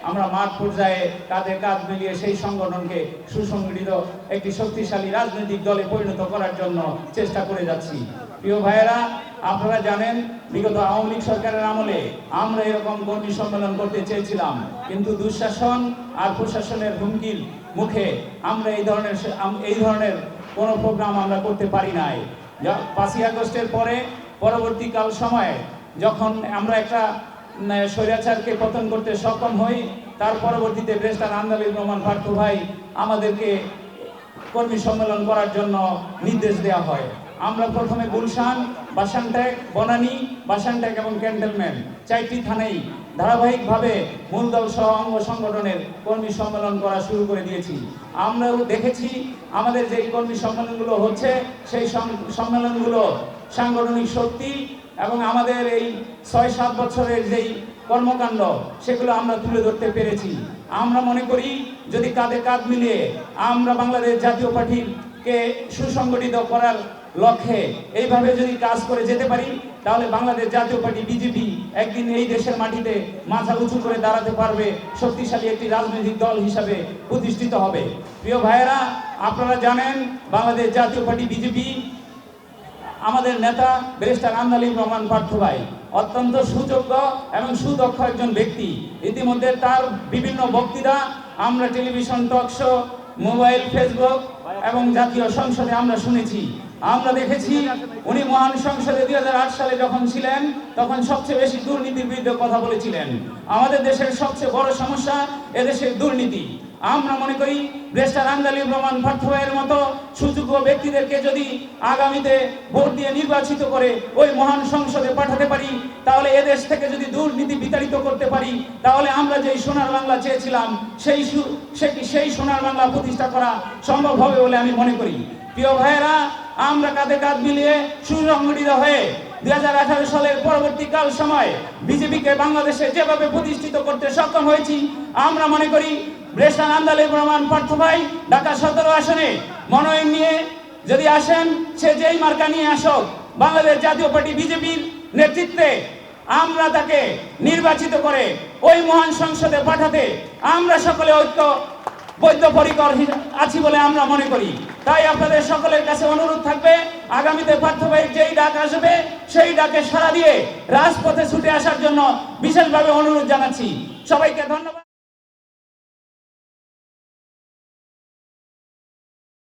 আমরা মাঠ পর্যায়ে কাঁধে কাঁধ মিলিয়ে সেই সংগঠনকে সুসংগঠিত একটি শক্তিশালী রাজনৈতিক দলে পরিণত করার জন্য চেষ্টা করে যাচ্ছি। প্রিয় ভাইয়েরা, আপনারা জানেন বিগত আওয়ামী লীগ সরকারের আমলে আমরা এরকম কর্মী সম্মেলন করতে চেয়েছিলাম, কিন্তু দুঃশাসন আর প্রশাসনের হুমকির মুখে আমরা এই ধরনের কোনো প্রোগ্রাম আমরা করতে পারি নাই। 5ই আগস্টের পরে পরবর্তীকাল সময়ে যখন আমরা একটা স্বৈরাচারকে পতন করতে সক্ষম হই, তার পরবর্তীতে ব্যারিস্টার আন্দোলন রহমান পার্থ ভাই আমাদেরকে কর্মী সম্মেলন করার জন্য নির্দেশ দেওয়া হয়। আমরা প্রথমে গুলশান, বাসানটেক, বনানী, বাসানটেক এবং ক্যান্টনমেন্ট 4টি থানায় ধারাবাহিকভাবে মূলদল সহ অঙ্গ সংগঠনের কর্মী সম্মেলন করা শুরু করে দিয়েছি। আমরাও দেখেছি আমাদের যে কর্মী সম্মেলনগুলো হচ্ছে সেই সম্মেলনগুলো সাংগঠনিক শক্তি এবং আমাদের এই 6-7 বছরের যেই কর্মকাণ্ড সেগুলো আমরা তুলে ধরতে পেরেছি। আমরা মনে করি যদি কাঁধে কাঁধ মিলিয়ে আমরা বাংলাদেশ জাতীয় পার্টিকে সুসংগঠিত করার লক্ষ্যে এইভাবে যদি কাজ করে যেতে পারি, তাহলে বাংলাদেশ জাতীয় পার্টি বিজেপি একদিন এই দেশের মাটিতে মাথা উঁচু করে দাঁড়াতে পারবে, শক্তিশালী একটি রাজনৈতিক দল হিসাবে প্রতিষ্ঠিত হবে। প্রিয় ভাইয়েরা, আপনারা জানেন বাংলাদেশ জাতীয় পার্টি বিজেপি আমাদের নেতা ব্যারিস্টার আন্দোলন রহমান পার্থ ভাই অত্যন্ত সুযোগ্য এবং সুদক্ষ একজন ব্যক্তি। ইতিমধ্যে তার বিভিন্ন বক্তৃতা আমরা television, talk show, mobile, Facebook এবং জাতীয় সংসদে আমরা শুনেছি। আমরা দেখেছি উনি মহান সংসদে 2008 সালে যখন ছিলেন তখন সবচেয়ে বেশি দুর্নীতির বিরুদ্ধে কথা বলেছিলেন। আমাদের দেশের সবচেয়ে বড় সমস্যা এদেশের দুর্নীতি। আমরা মনে করি ব্যারিস্টার আন্দোলন রহমান পার্থ ভাইয়ের মতো সুযোগ্য ব্যক্তিদেরকে যদি আগামীতে ভোট দিয়ে নির্বাচিত করে ওই মহান সংসদে পাঠাতে পারি, তাহলে এদেশ থেকে যদি দুর্নীতি বিতাড়িত করতে পারি, তাহলে আমরা যেই সোনার বাংলা চেয়েছিলাম সেই সোনার বাংলা প্রতিষ্ঠা করা সম্ভব হবে বলে আমি মনে করি। প্রিয় ভাইয়েরা, আমরা কাঁধে কাঁধ মিলিয়ে সুসংগঠিত হয়ে 2018 সালের পরবর্তীকাল সময় বিজেপিকে বাংলাদেশে যেভাবে প্রতিষ্ঠিত করতে সক্ষম হয়েছি, আমরা মনে করি ব্যারিস্টার আন্দোলন রহমান পার্থ ভাই ঢাকা 17 আসনে মনোনয়ন নিয়ে যদি আসেন, সে যেই মার্কা নিয়ে আসুক, বাংলাদেশ জাতীয় পার্টি বিজেপির নেতৃত্বে আমরা তাকে নির্বাচিত করে ওই মহান সংসদে পাঠাতে আমরা সকলে বদ্ধপরিকর আছি বলে আমরা মনে করি। তাই আপনাদের সকলের কাছে অনুরোধ থাকবে, আগামীতে পার্থ ভাইয়ের যেই ডাক আসবে সেই ডাকে সাড়া দিয়ে রাজপথে ছুটে আসার জন্য বিশেষভাবে অনুরোধ জানাচ্ছি। সবাইকে ধন্যবাদ।